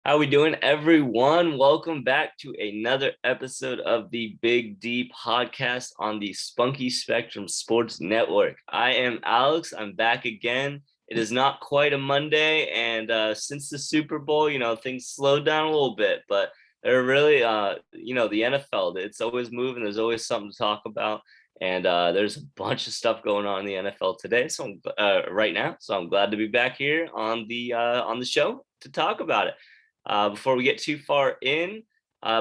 How we doing, everyone? Welcome back to another episode of the Big D podcast on the Spunky Spectrum Sports Network. I am Alex. I'm back again. It is not quite a Monday, and since the Super Bowl, things slowed down a little bit, but they're really, the NFL. It's always moving. There's always something to talk about, and there's a bunch of stuff going on in the NFL today. So right now, so I'm glad to be back here on the show to talk about it. Before we get too far in,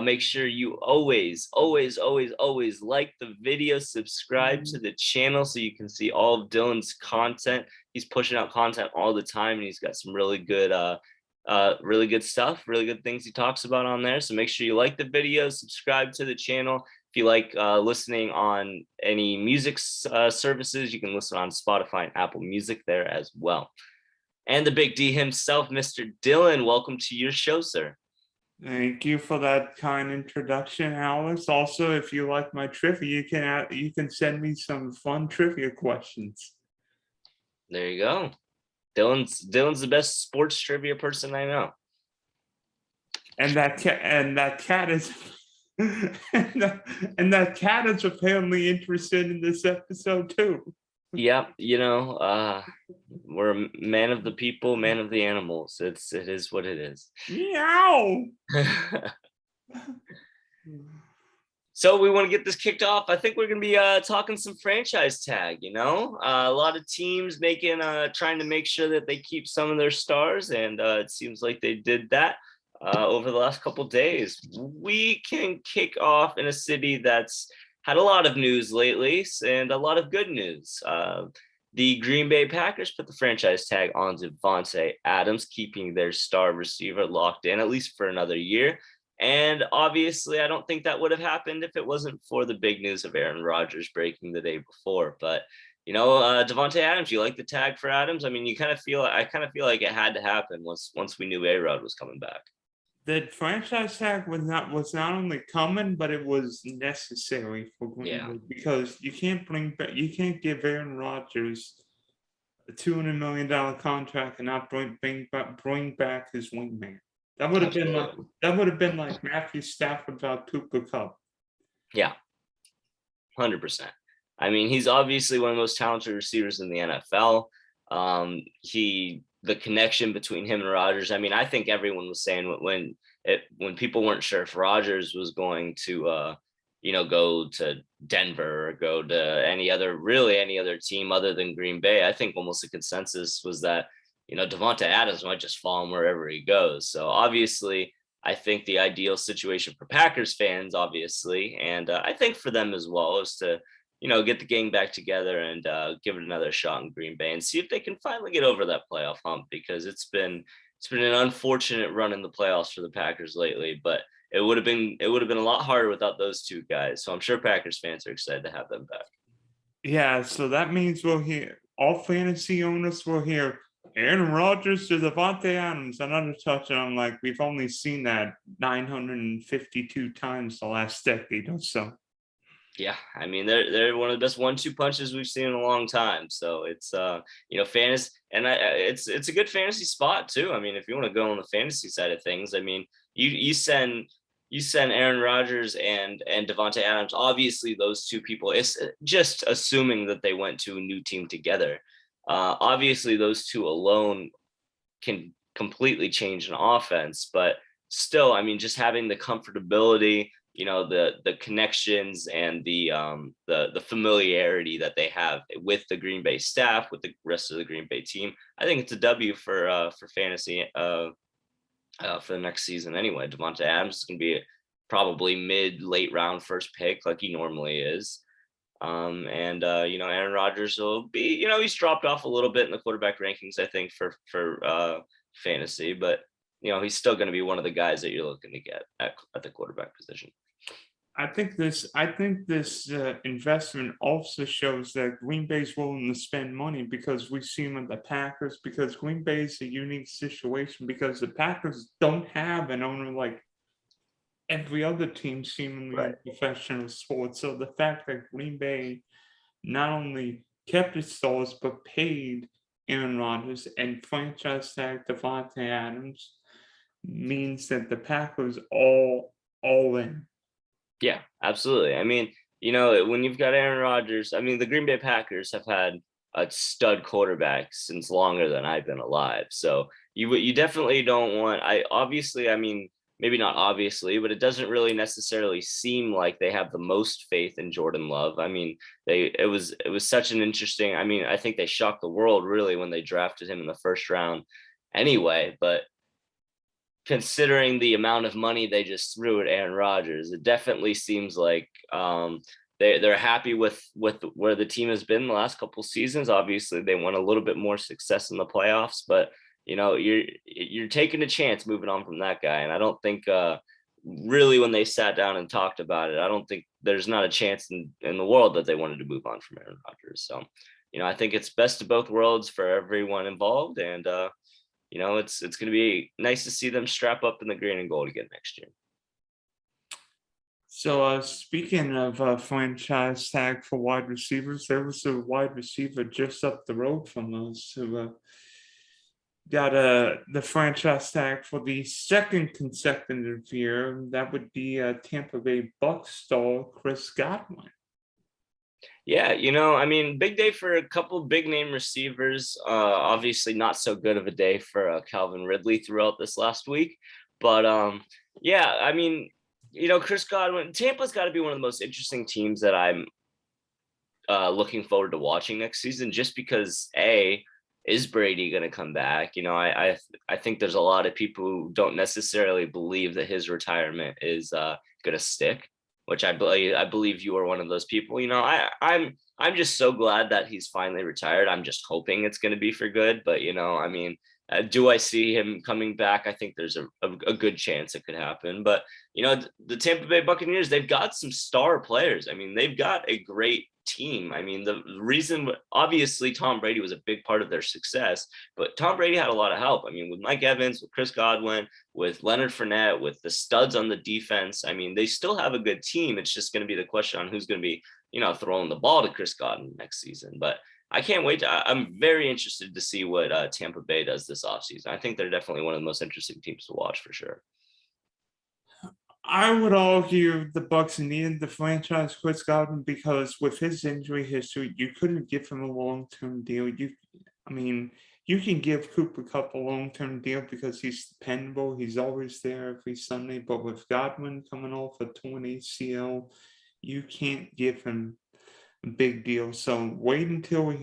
make sure you always like the video, subscribe to the channel so you can see all of Dylan's content. He's pushing out content all the time, and he's got some really good stuff, really good things he talks about on there. So make sure you like the video, subscribe to the channel. If you like listening on any music services, you can listen on Spotify and Apple Music there as well. And the Big D himself, Mr. Dylan, welcome to your show, sir. Thank you for that kind introduction, Alex. Also, if you like my trivia, you can send me some fun trivia questions. There you go. Dylan's the best sports trivia person I know. And that cat is and that cat is apparently interested in this episode too. Yep, we're a man of the people, man of the animals. It is what it is. Meow. So we want to get this kicked off. I think we're going to be talking some franchise tag. A lot of teams trying to make sure that they keep some of their stars, and it seems like they did that over the last couple of days. We can kick off in a city that's had a lot of news lately and a lot of good news. The Green Bay Packers put the franchise tag on Davante Adams, keeping their star receiver locked in at least for another year. And obviously, I don't think that would have happened if it wasn't for the big news of Aaron Rodgers breaking the day before. But Davante Adams, you like the tag for Adams? I mean, I kind of feel like it had to happen once we knew A-Rod was coming back. The franchise tag was not only coming, but it was necessary for Green Bay because you can't give Aaron Rodgers a $200 million contract and not bring back his wingman. That would have been like Matthew Stafford about Cooper Kupp. Yeah, 100%. I mean, he's obviously one of the most talented receivers in the NFL. The connection between him and Rodgers. I mean, I think everyone was saying when people weren't sure if Rodgers was going to, go to Denver or go to any other team other than Green Bay. I think almost the consensus was that, Davante Adams might just follow him wherever he goes. So obviously, I think the ideal situation for Packers fans, obviously, and I think for them as well, is to get the gang back together and give it another shot in Green Bay and see if they can finally get over that playoff hump, because it's been an unfortunate run in the playoffs for the Packers lately, but it would have been a lot harder without those two guys. So I'm sure Packers fans are excited to have them back. Yeah, so that means we'll hear all fantasy owners will hear Aaron Rodgers to Davante Adams, another touchdown. Like we've only seen that 952 times the last decade or so. Yeah, I mean they're one of the best 1-2 punches we've seen in a long time. So it's fantasy, and it's a good fantasy spot too. I mean, if you want to go on the fantasy side of things, I mean you send Aaron Rodgers and Davante Adams. Obviously, those two people. It's just assuming that they went to a new team together. Obviously, those two alone can completely change an offense, but still, I mean, just having the comfortability, the connections and the familiarity that they have with the Green Bay staff, with the rest of the Green Bay team, I think it's a W for fantasy for the next season anyway. Davante Adams is going to be probably late round first pick like he normally is. Aaron Rodgers will be, he's dropped off a little bit in the quarterback rankings, I think, for fantasy, but he's still going to be one of the guys that you're looking to get at the quarterback position. I think this investment also shows that Green Bay's willing to spend money, because we've seen with the Packers, because Green Bay is a unique situation because the Packers don't have an owner like every other team seemingly in professional sports. So the fact that Green Bay not only kept its stars but paid Aaron Rodgers and franchise tag Davante Adams means that the Packers all in. Yeah, absolutely. I mean, when you've got Aaron Rodgers, I mean, the Green Bay Packers have had a stud quarterback since longer than I've been alive. So you definitely don't want. I mean, maybe not obviously, but it doesn't really necessarily seem like they have the most faith in Jordan Love. I mean, it was such an interesting. I mean, I think they shocked the world really when they drafted him in the first round, anyway. But considering the amount of money they just threw at Aaron Rodgers, it definitely seems like they're happy with where the team has been the last couple seasons. Obviously, they want a little bit more success in the playoffs, but you're taking a chance moving on from that guy, and I don't think really when they sat down and talked about it, I don't think there's not a chance in the world that they wanted to move on from Aaron Rodgers. So, I think it's best of both worlds for everyone involved, and it's going to be nice to see them strap up in the green and gold again next year. So speaking of franchise tag for wide receivers, there was a wide receiver just up the road from us who got the franchise tag for the second consecutive year. That would be Tampa Bay Bucs star Chris Godwin. Yeah, I mean, big day for a couple big name receivers. Obviously, not so good of a day for Calvin Ridley throughout this last week. But yeah, I mean, Chris Godwin, Tampa's got to be one of the most interesting teams that I'm looking forward to watching next season, just because is Brady going to come back? I think there's a lot of people who don't necessarily believe that his retirement is going to stick, which I believe you are one of those people. I'm just so glad that he's finally retired. I'm just hoping it's going to be for good. But I mean, do I see him coming back? I think there's a good chance it could happen. But the Tampa Bay Buccaneers, they've got some star players. I mean, they've got a great team. I mean, the reason, obviously, Tom Brady was a big part of their success, but Tom Brady had a lot of help. I mean, with Mike Evans, with Chris Godwin, with Leonard Fournette, with the studs on the defense. I mean, they still have a good team. It's just going to be the question on who's going to be, throwing the ball to Chris Godwin next season. But I can't wait. I'm very interested to see what Tampa Bay does this offseason. I think they're definitely one of the most interesting teams to watch for sure. I would argue the Bucs needed the franchise Chris Godwin because with his injury history, you couldn't give him a long-term deal. You can give Cooper Kupp a long-term deal because he's dependable. He's always there every Sunday. But with Godwin coming off a torn ACL, you can't give him a big deal. So wait until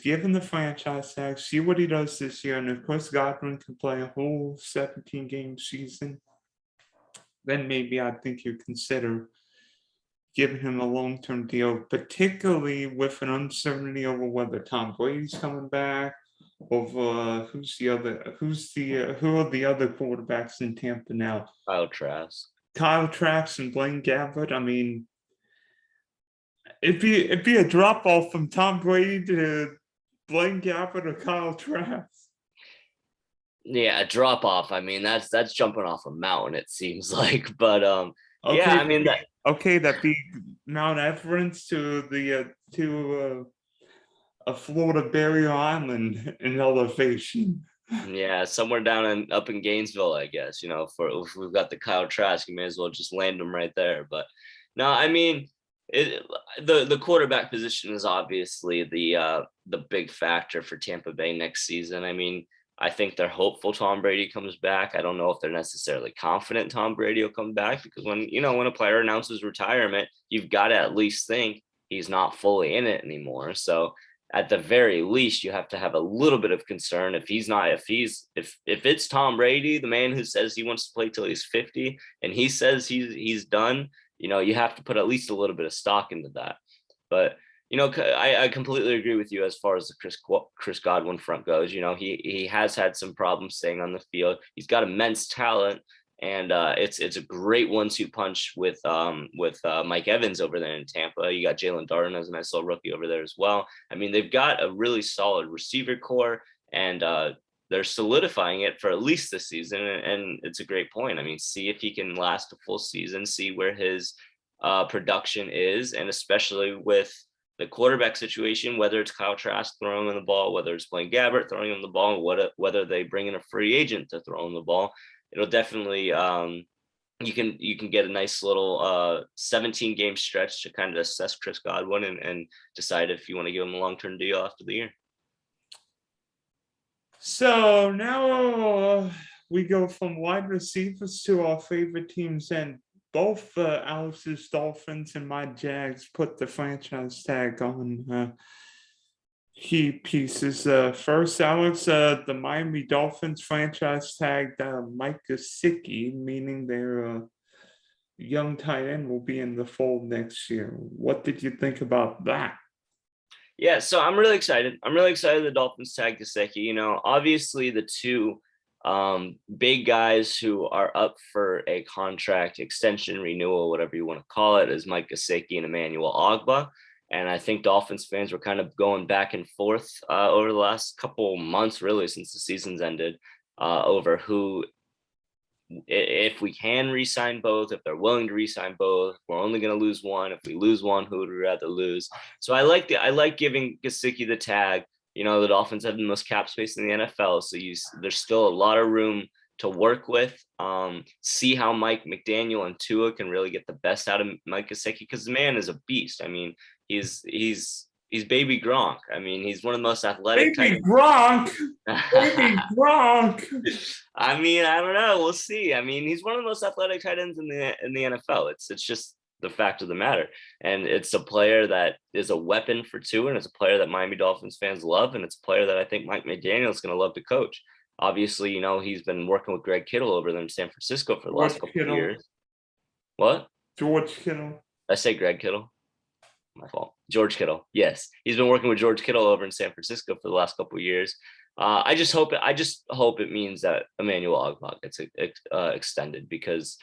give him the franchise tag, see what he does this year, and if Chris Godwin can play a whole 17-game season, then maybe I think you consider giving him a long-term deal, particularly with an uncertainty over whether Tom Brady's coming back, over who are the other quarterbacks in Tampa now? Kyle Trask and Blaine Gabbert. I mean, it'd be a drop off from Tom Brady to Blaine Gabbert or Kyle Trask. Yeah, a drop off. I mean, that's jumping off a mountain, it seems like. But okay, yeah, I mean that'd be Mount Everest to a Florida barrier island in elevation. Yeah, somewhere up in Gainesville, I guess. If we've got the Kyle Trask, you may as well just land him right there. But no, I mean, the quarterback position is obviously the big factor for Tampa Bay next season. I mean, I think they're hopeful Tom Brady comes back. I don't know if they're necessarily confident Tom Brady will come back, because when a player announces retirement, you've got to at least think he's not fully in it anymore. So at the very least, you have to have a little bit of concern if it's Tom Brady, the man who says he wants to play till he's 50, and he says he's done. You have to put at least a little bit of stock into that. But I completely agree with you as far as the Chris Godwin front goes. He has had some problems staying on the field. He's got immense talent, and it's a great 1-2 punch with Mike Evans over there in Tampa. You got Jalen Darden as a nice little rookie over there as well. I mean, they've got a really solid receiver core, and they're solidifying it for at least this season. And it's a great point. I mean, see if he can last a full season, see where his production is, and especially with the quarterback situation, whether it's Kyle Trask throwing him the ball, whether it's Blaine Gabbert throwing him the ball, whether they bring in a free agent to throw him the ball, it'll definitely you can get a nice little 17 game stretch to kind of assess Chris Godwin and decide if you want to give him a long-term deal after the year. So now we go from wide receivers to our favorite teams, and both Alex's Dolphins and my Jags put the franchise tag on key pieces. First, Alex, the Miami Dolphins franchise tagged Mike Gesicki, meaning their young tight end will be in the fold next year. What did you think about that? Yeah, so I'm really excited. The Dolphins tagged Gesicki. You know, obviously the two big guys who are up for a contract extension, renewal, whatever you want to call it, is Mike Gesicki and Emmanuel Ogbah. And I think Dolphins fans were kind of going back and forth over the last couple months, really, since the season's ended, over who, if we can re-sign both, if they're willing to re-sign both. If we're only going to lose one. If we lose one, who would we rather lose? So I like giving Gesicki the tag. You know, the Dolphins have the most cap space in the NFL, so there's still a lot of room to work with. See how Mike McDaniel and Tua can really get the best out of Mike Gesicki, because the man is a beast. I mean, he's baby Gronk. I mean, he's one of the most athletic. Baby Gronk. Baby Gronk. I mean, I don't know. We'll see. I mean, he's one of the most athletic tight ends in the NFL. It's just the fact of the matter. And it's a player that is a weapon for Tua, and it's a player that Miami Dolphins fans love, and it's a player that I think Mike McDaniel is going to love to coach. Obviously, you know, he's been working with Greg Kittle over there in San Francisco for the last couple of years. What? George Kittle. I say Greg Kittle. My fault. George Kittle. Yes, he's been working with George Kittle over in San Francisco for the last couple of years. I just hope it means that Emmanuel Ogbah gets extended, because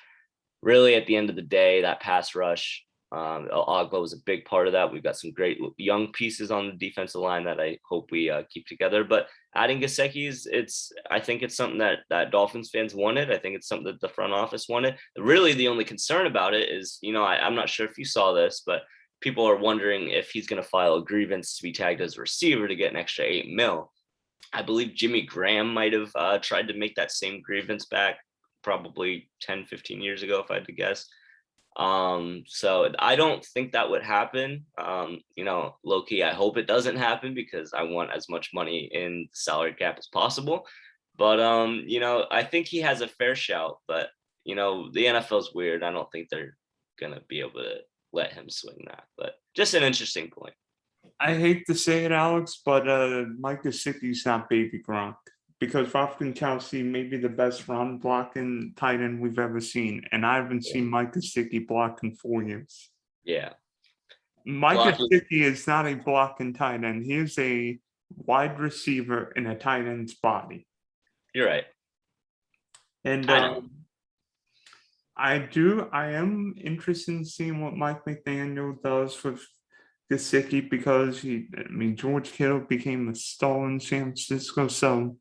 really at the end of the day, that pass rush, Ogbah was a big part of that. We've got some great young pieces on the defensive line that I hope we keep together. But adding Gesicki, I think it's something that Dolphins fans wanted. I think it's something that the front office wanted. Really, the only concern about it is, you know, I'm not sure if you saw this, but people are wondering if he's going to file a grievance to be tagged as a receiver to get an extra $8 million. I believe Jimmy Graham might have tried to make that same grievance back probably 10, 15 years ago, if I had to guess. So I don't think that would happen. You know, low-key, I hope it doesn't happen, because I want as much money in the salary cap as possible. But, you know, I think he has a fair shout. But, you know, the NFL is weird. I don't think they're going to be able to let him swing that. But just an interesting point. I hate to say it, Alex, but Mike Gesicki's not baby Gronk, because Rob Gronkowski may be the best run blocking tight end we've ever seen, and I haven't seen Mike Gesicki block in 4 years. Yeah. Mike Gesicki is not a blocking tight end. He is a wide receiver in a tight end's body. You're right. And I am interested in seeing what Mike McDaniel does with Gesicki, because George Kittle became a star in San Francisco, so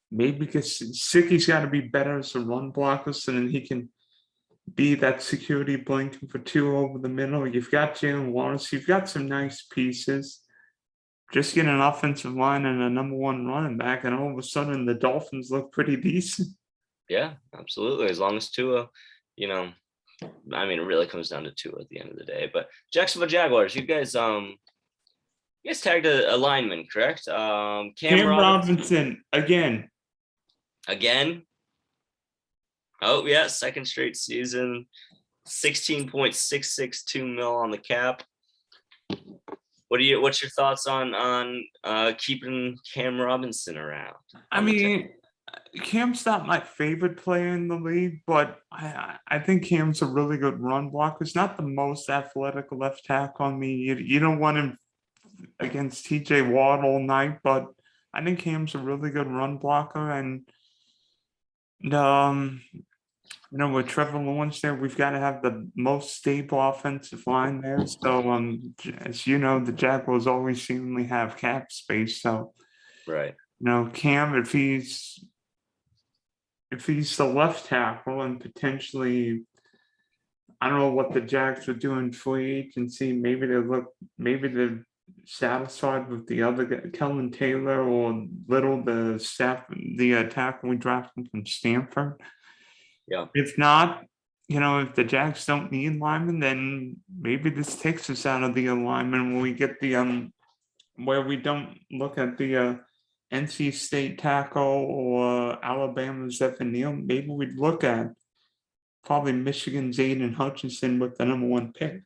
maybe Gesicki's got to be better as a run blocker, so then he can be that security blanket for Tua over the middle. You've got Jalen Wallace. You've got some nice pieces. Just get an offensive line and a number one running back, and all of a sudden the Dolphins look pretty decent. Yeah, absolutely. As long as Tua, you know, I mean, it really comes down to Tua at the end of the day. But Jacksonville Jaguars, you guys tagged a lineman, correct? Cam Robinson again. Oh yeah, second straight season, $16.662 million on the cap. What's your thoughts on keeping Cam Robinson around? I mean, Cam's not my favorite player in the league, but I think Cam's a really good run blocker. He's not the most athletic left tackle. I mean, you don't want him against TJ Watt all night, but I think Cam's a really good run blocker. And you know, with Trevor Lawrence there, we've got to have the most stable offensive line there. So, as you know, the Jaguars always seemingly have cap space. So, right, you know, Cam, if he's the left tackle and potentially I don't know what the Jags would do in free agency. Maybe they're satisfied with the other guy, Kellen Taylor or Little, the tackle we drafted from Stanford. Yeah. If not, if the Jags don't need linemen, then maybe this takes us out of the alignment when we get the where we don't look at the NC State tackle or Alabama's Evan Neal. Maybe we'd look at probably Michigan's Aiden Hutchinson with the #1 pick.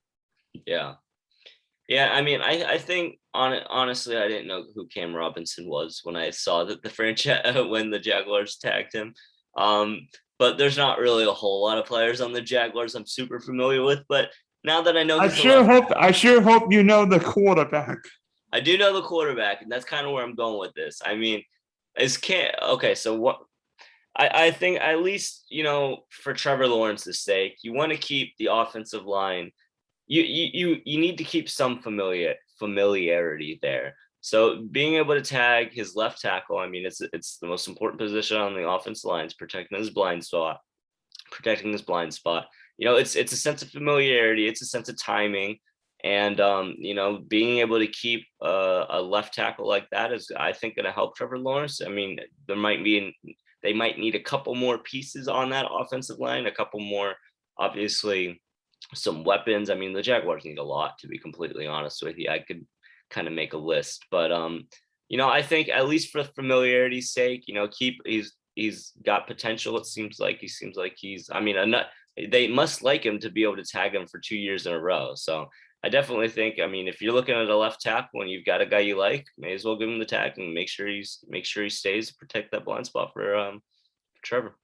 Yeah. Yeah, I mean, I think honestly, I didn't know who Cam Robinson was when I saw that the franchise when the Jaguars tagged him. But there's not really a whole lot of players on the Jaguars I'm super familiar with. But now that I know, I sure hope you know the quarterback. I do know the quarterback, and that's kind of where I'm going with this. I mean, okay, so what? I think at least for Trevor Lawrence's sake, you want to keep the offensive line. You need to keep some familiarity there. So being able to tag his left tackle, I mean, it's the most important position on the offensive line. It's protecting his blind spot. It's a sense of familiarity. It's a sense of timing. And, being able to keep a left tackle like that is, I think, going to help Trevor Lawrence. I mean, they might need a couple more pieces on that offensive line, a couple more, obviously, some weapons. I mean, the Jaguars need a lot, to be completely honest with you. I could kind of make a list, but I think at least for familiarity's sake, he's got potential. It seems like he's. I mean, they must like him to be able to tag him for 2 years in a row. So I definitely think. I mean, if you're looking at a left tackle and you've got a guy you like, may as well give him the tag and make sure he stays, protect that blind spot for Trevor.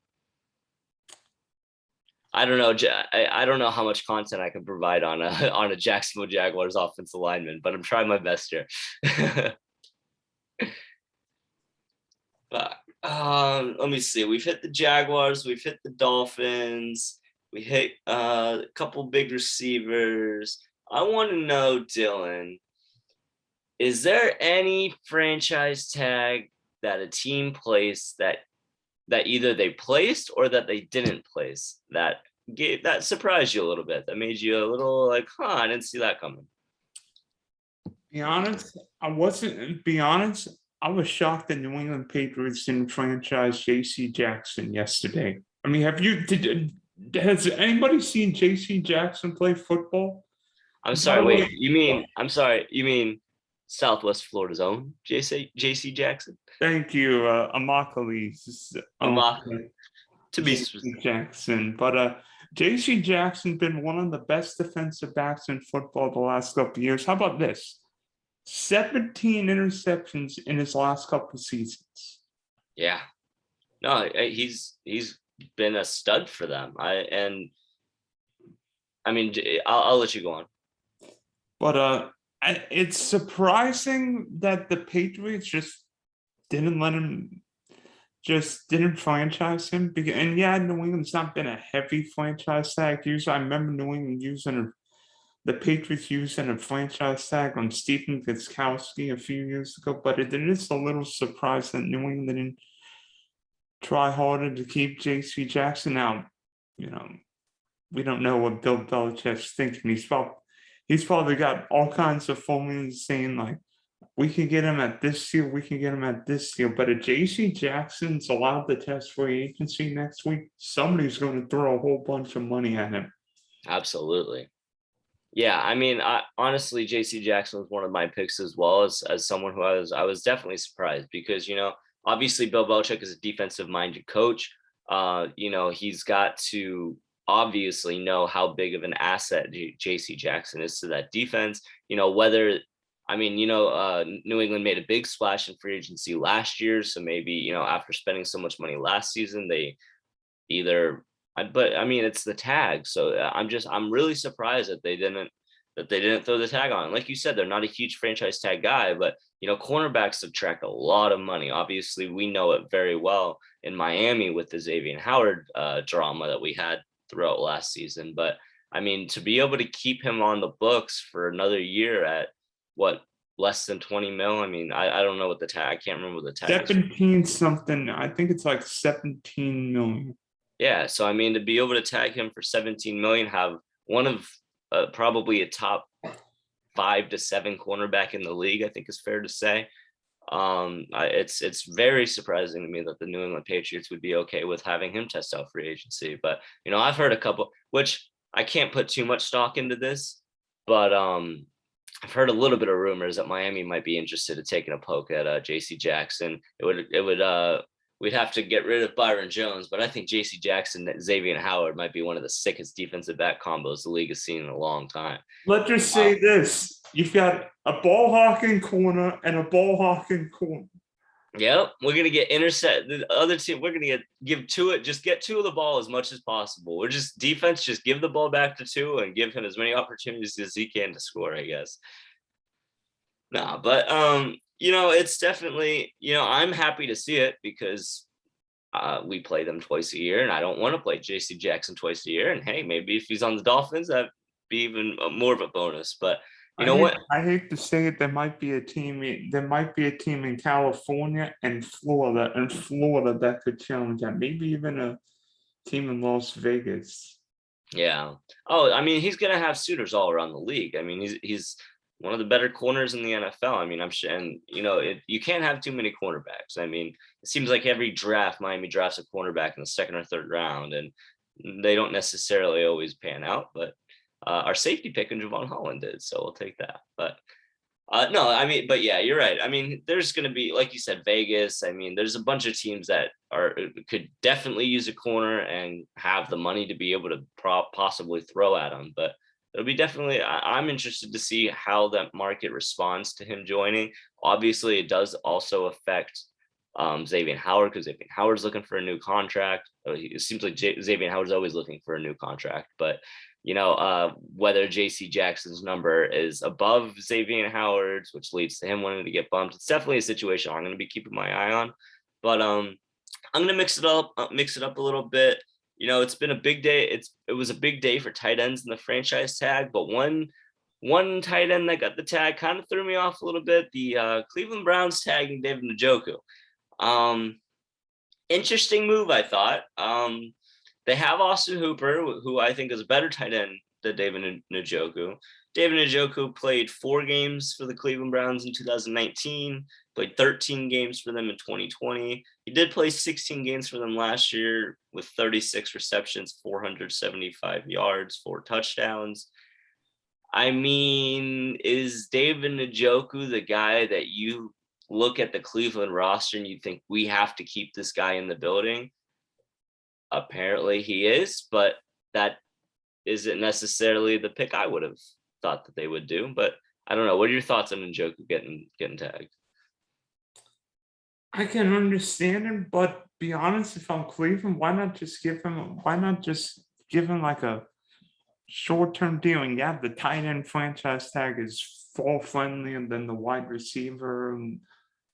I don't know. I don't know how much content I can provide on a Jacksonville Jaguars offensive lineman, but I'm trying my best here. But let me see. We've hit the Jaguars. We've hit the Dolphins. We hit a couple big receivers. I want to know, Dylan, is there any franchise tag that a team placed that either they placed or that they didn't place that surprised you a little bit, that made you a little like, I didn't see that coming? Be honest, I was shocked that New England Patriots didn't franchise J.C. Jackson yesterday. I mean, has anybody seen J.C. Jackson play football? I'm sorry, you mean Southwest Florida's own J.C. Jackson? Thank you, Amakal's to be specific. Jackson. But J.C. Jackson been one of the best defensive backs in football the last couple of years. How about this? 17 interceptions in his last couple of seasons. Yeah. No, he's been a stud for them. I'll let you go on. But it's surprising that the Patriots just didn't franchise him. And yeah, New England's not been a heavy franchise tag user. I remember New England the Patriots using a franchise tag on Stephen Gostkowski a few years ago, but it is a little surprised that New England didn't try harder to keep J.C. Jackson out. We don't know what Bill Belichick's thinking. He's probably got all kinds of formulas saying like, we can get him at this deal, we can get him at this deal. But if J.C. Jackson's allowed to test free agency next week, somebody's going to throw a whole bunch of money at him. Absolutely. Yeah, I mean, honestly, J.C. Jackson was one of my picks as well, as someone who I was definitely surprised because, obviously Bill Belichick is a defensive-minded coach. He's got to obviously know how big of an asset J.C. Jackson is to that defense. New England made a big splash in free agency last year. So maybe, after spending so much money last season, it's the tag. So I'm really surprised that they didn't throw the tag on. Like you said, they're not a huge franchise tag guy, but cornerbacks subtract a lot of money. Obviously, we know it very well in Miami with the Xavier Howard drama that we had throughout last season. But I mean, to be able to keep him on the books for another year at what, less than 20 mil? I mean, I don't know what the tag. I can't remember what the tag 17 is. Something. I think it's like 17 million. Yeah, so I mean, to be able to tag him for 17 million, have one of probably a top 5 to 7 cornerback in the league, I think is fair to say. It's very surprising to me that the New England Patriots would be okay with having him test out free agency. But, I've heard a couple, which I can't put too much stock into this, but I've heard a little bit of rumors that Miami might be interested in taking a poke at J.C. Jackson. We'd have to get rid of Byron Jones, but I think J.C. Jackson and Xavier Howard might be one of the sickest defensive back combos the league has seen in a long time. Let's just say this. You've got a ball hawking corner and a ball hawking corner. Yep, we're gonna get intercept the other team. We're gonna give Tua, just get Tua the ball as much as possible. We're just defense, just give the ball back to Tua and give him as many opportunities as he can to score, I guess. Nah, but it's definitely, I'm happy to see it because we play them twice a year, and I don't want to play J.C. Jackson twice a year. And hey, maybe if he's on the Dolphins, that'd be even more of a bonus. But I hate to say it, there might be a team in California and Florida that could challenge that. Maybe even a team in Las Vegas. Yeah. Oh, I mean, he's gonna have suitors all around the league. I mean, he's one of the better corners in the NFL. I mean, I'm sure, and you can't have too many cornerbacks. I mean, it seems like every draft, Miami drafts a cornerback in the second or third round, and they don't necessarily always pan out, but our safety pick in Javon Holland did, so we'll take that. But no, I mean, but yeah, you're right. I mean, there's going to be, like you said, Vegas. I mean, there's a bunch of teams that could definitely use a corner and have the money to be able to possibly throw at them. But it'll be definitely, I'm interested to see how that market responds to him joining. Obviously, it does also affect Xavier Howard, because Xavier Howard's looking for a new contract. It seems like Xavier Howard's always looking for a new contract, but whether J.C. Jackson's number is above Xavier Howard's, which leads to him wanting to get bumped. It's definitely a situation I'm going to be keeping my eye on. But I'm going to mix it up a little bit. It's been a big day. It was a big day for tight ends in the franchise tag, but one tight end that got the tag kind of threw me off a little bit. The Cleveland Browns tagging David Njoku. Interesting move, I thought. They have Austin Hooper, who I think is a better tight end than David Njoku. David Njoku played 4 games for the Cleveland Browns in 2019, played 13 games for them in 2020. He did play 16 games for them last year with 36 receptions, 475 yards, 4 touchdowns. I mean, is David Njoku the guy that you look at the Cleveland roster and you think we have to keep this guy in the building? Apparently he is, but that isn't necessarily the pick I would have thought that they would do. But I don't know. What are your thoughts on Njoku getting tagged? I can understand him, but be honest, if I'm Cleveland, why not just give him like a short-term deal? And yeah, the tight end franchise tag is fall friendly, and then the wide receiver and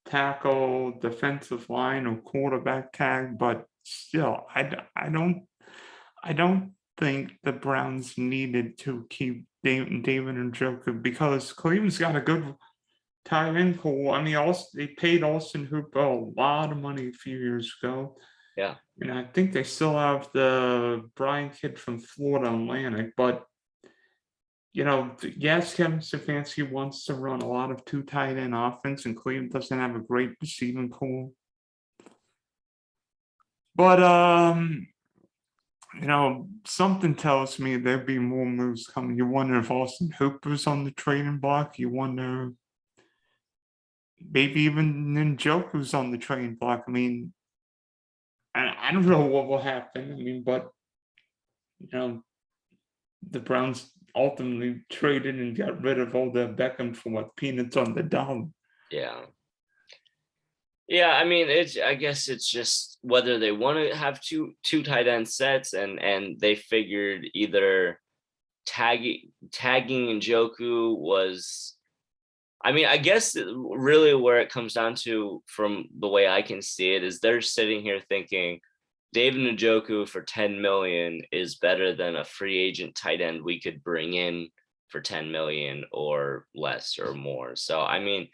tackle, defensive line, or quarterback tag, but still, I don't think the Browns needed to keep David Njoku because Cleveland's got a good tight end pool. I mean, also they paid Austin Hooper a lot of money a few years ago. Yeah, and I think they still have the Brian kid from Florida Atlantic, but yes, Kevin Stefanski wants to run a lot of 2 tight end offense, and Cleveland doesn't have a great receiving pool. But something tells me there'll be more moves coming. You wonder if Austin Hooper's on the trading block. You wonder maybe even Njoku's on the trading block. I mean, I don't know what will happen. I mean, but the Browns ultimately traded and got rid of all their Beckham for what, peanuts on the dollar. Yeah, I mean, I guess it's just whether they want to have two tight end sets, and they figured either tagging Njoku was, I mean, I guess really where it comes down to, from the way I can see it, is they're sitting here thinking David Njoku for $10 million is better than a free agent tight end we could bring in for $10 million or less or more. So, I mean,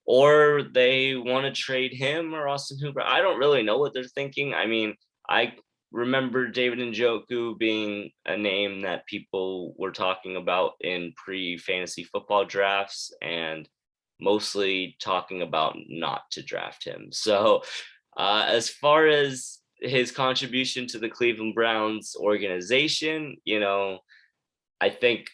or they want to trade him or Austin Hooper. I don't really know what they're thinking. I mean, I remember David Njoku being a name that people were talking about in pre-fantasy football drafts and mostly talking about not to draft him. So as far as his contribution to the Cleveland Browns organization, I think,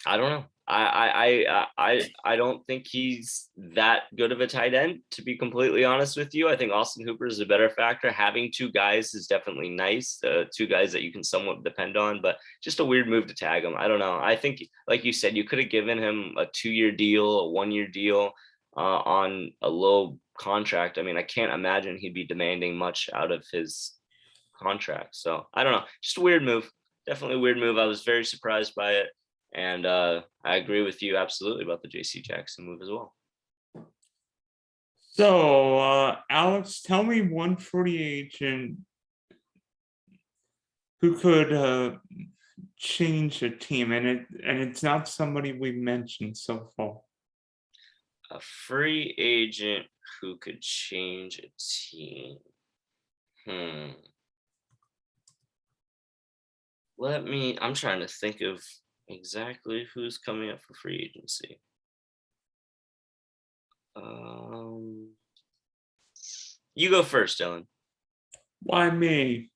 I don't know. I don't think he's that good of a tight end, to be completely honest with you. I think Austin Hooper is a better factor. Having two guys is definitely nice, two guys that you can somewhat depend on, but just a weird move to tag him. I don't know. I think, like you said, you could have given him a 2-year deal, a 1-year deal on a low contract. I mean, I can't imagine he'd be demanding much out of his contract. So I don't know. Just a weird move. Definitely a weird move. I was very surprised by it. And I agree with you absolutely about the JC Jackson move as well. So, Alex, tell me one free agent who could change a team, and it's not somebody we mentioned so far. A free agent who could change a team. I'm trying to think of exactly who's coming up for free agency. You go first, Dylan. Why me?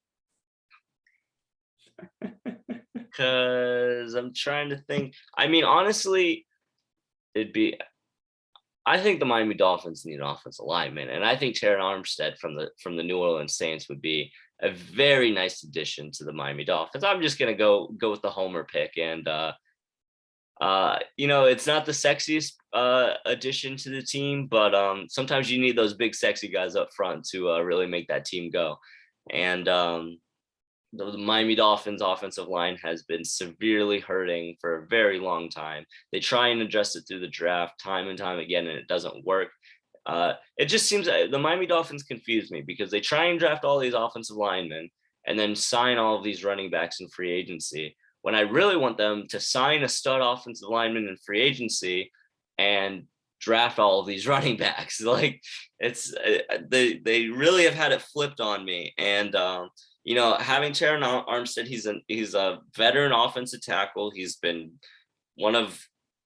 Because I'm trying to think. I mean, honestly, I think the Miami Dolphins need an offensive lineman, and I think Terron Armstead from the New Orleans Saints would be a very nice addition to the Miami Dolphins. I'm just gonna go with the homer pick, and it's not the sexiest addition to the team, but sometimes you need those big sexy guys up front to really make that team go. And the Miami Dolphins offensive line has been severely hurting for a very long time. They try and address it through the draft time and time again, and it doesn't work. It just seems the Miami Dolphins confuse me because they try and draft all these offensive linemen and then sign all of these running backs in free agency, when I really want them to sign a stud offensive lineman in free agency and draft all of these running backs. Like, it's they really have had it flipped on me. And having Terron Armstead, he's a veteran offensive tackle. He's been one of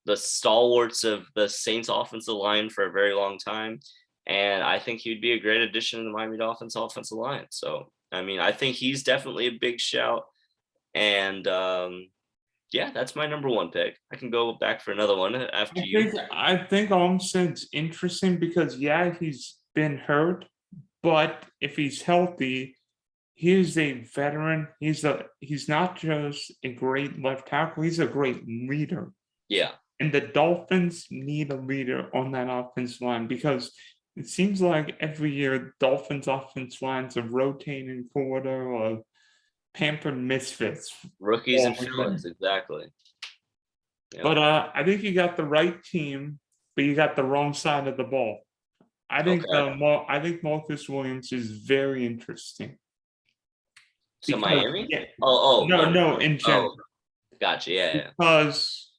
the stalwarts of the Saints offensive line for a very long time. And I think he'd be a great addition to the Miami Dolphins offensive line. So, I mean, I think he's definitely a big shout. And that's my number one pick. I can go back for another one after you. I think Armstead's interesting because, he's been hurt, but if he's healthy, he is a veteran. He's not just a great left tackle, he's a great leader. Yeah. And the Dolphins need a leader on that offensive line because it seems like every year Dolphins offensive lines are rotating quarter or pampered misfits. Rookies and felons, exactly. Yeah. But I think you got the right team, but you got the wrong side of the ball. I think Marcus Williams is very interesting. So Miami? Yeah. No, in general. Gotcha. Yeah. Because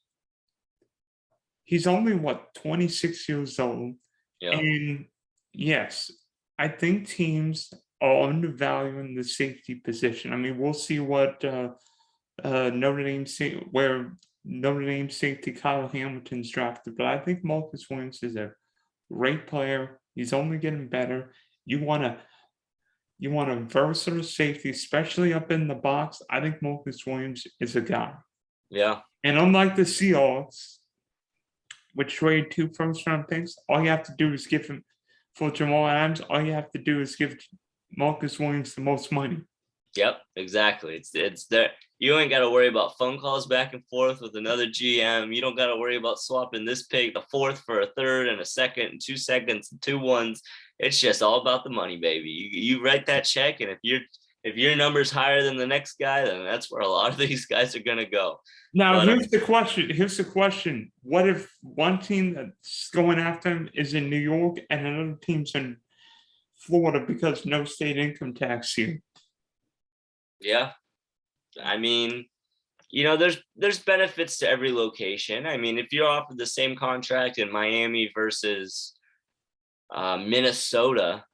he's only 26 years old. Yeah. And yes, I think teams are undervaluing the safety position. I mean, we'll see what Notre Dame safety Kyle Hamilton's drafted, but I think Marcus Williams is a great player. He's only getting better. You want a versatile safety, especially up in the box. I think Marcus Williams is a guy. Yeah. And unlike the Seahawks, which trade 2 first-round picks, all you have to do is give him for Jamal Adams. All you have to do is give Marcus Williams the most money. Yep, exactly. It's there. You ain't got to worry about phone calls back and forth with another GM. You don't got to worry about swapping this pick, the 4th for a 3rd and a 2nd and 2 seconds and 2 1s. It's just all about the money, baby. You write that check, and if your number's higher than the next guy, then that's where a lot of these guys are gonna go. Now, here's the question. What if one team that's going after him is in New York and another team's in Florida because no state income tax here? Yeah. I mean, there's benefits to every location. I mean, if you're offered the same contract in Miami versus Minnesota,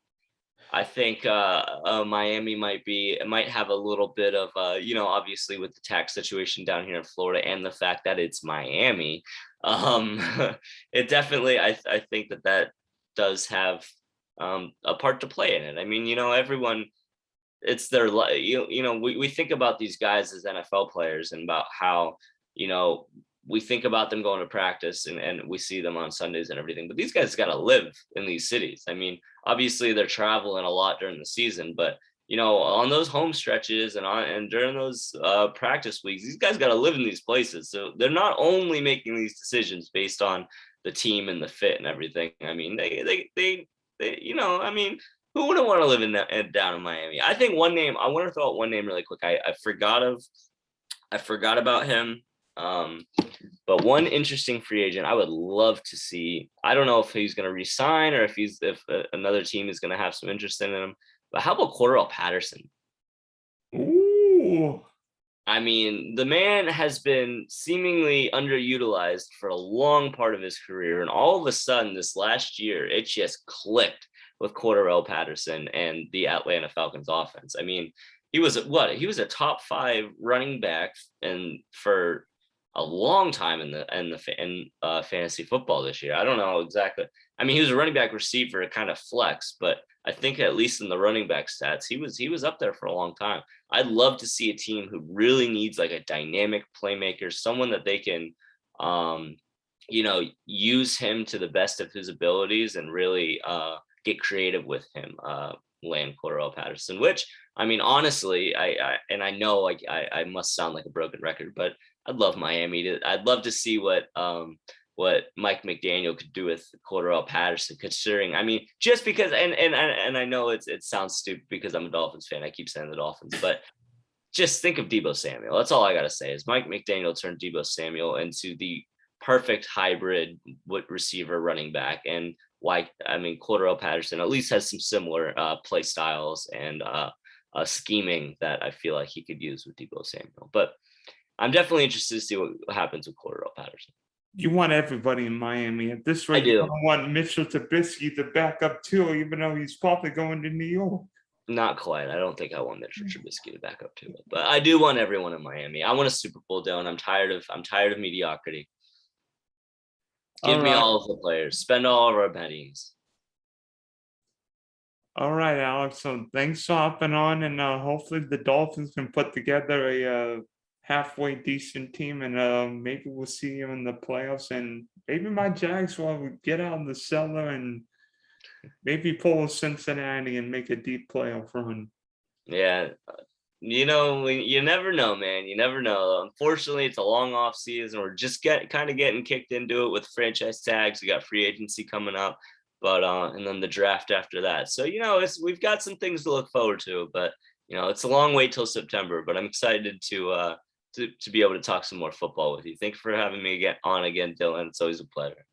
I think Miami might have a little bit of, obviously with the tax situation down here in Florida and the fact that it's Miami, it definitely, I think that does have a part to play in it. I mean, everyone, it's their, we think about these guys as NFL players and about how, we think about them going to practice and we see them on Sundays and everything, but these guys got to live in these cities. I mean, obviously they're traveling a lot during the season, but on those home stretches and during those practice weeks, these guys got to live in these places. So they're not only making these decisions based on the team and the fit and everything. I mean, they I mean, who wouldn't want to live down in Miami? I think one name, I want to throw out one name really quick. I forgot about him. But one interesting free agent I would love to see. I don't know if he's going to resign or if another team is going to have some interest in him. But how about Cordarrelle Patterson? Ooh. I mean, the man has been seemingly underutilized for a long part of his career, and all of a sudden, this last year, it just clicked with Cordarrelle Patterson and the Atlanta Falcons offense. I mean, he was a top 5 running back and for a long time in fantasy football this year. I don't know exactly. I mean, he was a running back receiver, kind of flex, but I think at least in the running back stats, he was up there for a long time. I'd love to see a team who really needs like a dynamic playmaker, someone that they can, use him to the best of his abilities and really get creative with him. Land Cordarrelle Patterson, which I mean, honestly, I know I must sound like a broken record, but I'd love Miami I'd love to see what Mike McDaniel could do with Cordarrelle Patterson, considering, I mean, just because, and I know it sounds stupid because I'm a Dolphins fan. I keep saying the Dolphins, but just think of Deebo Samuel. That's all I got to say is Mike McDaniel turned Deebo Samuel into the perfect hybrid receiver running back. And Cordarrelle Patterson at least has some similar play styles and scheming that I feel like he could use with Deebo Samuel. But I'm definitely interested to see what happens with Cordarrelle Patterson. You want everybody in Miami. At this rate, you don't want Mitchell Trubisky to back up too, even though he's probably going to New York. Not quite. I don't think I want Mitchell Trubisky to back up to it, but I do want everyone in Miami. I want a Super Bowl, Dylan. I'm tired of mediocrity. Give me all of the players. Spend all of our pennies. All right, Alex. So thanks for hopping on, and hopefully the Dolphins can put together a halfway decent team, and maybe we'll see you in the playoffs, and maybe my Jags will get out of the cellar and maybe pull Cincinnati and make a deep playoff run. Yeah. You never know, man. You never know. Unfortunately, it's a long off season. We're just getting kicked into it with franchise tags. We got free agency coming up, but and then the draft after that. So we've got some things to look forward to. But it's a long wait till September. But I'm excited to be able to talk some more football with you. Thanks for having me on again, Dylan. It's always a pleasure.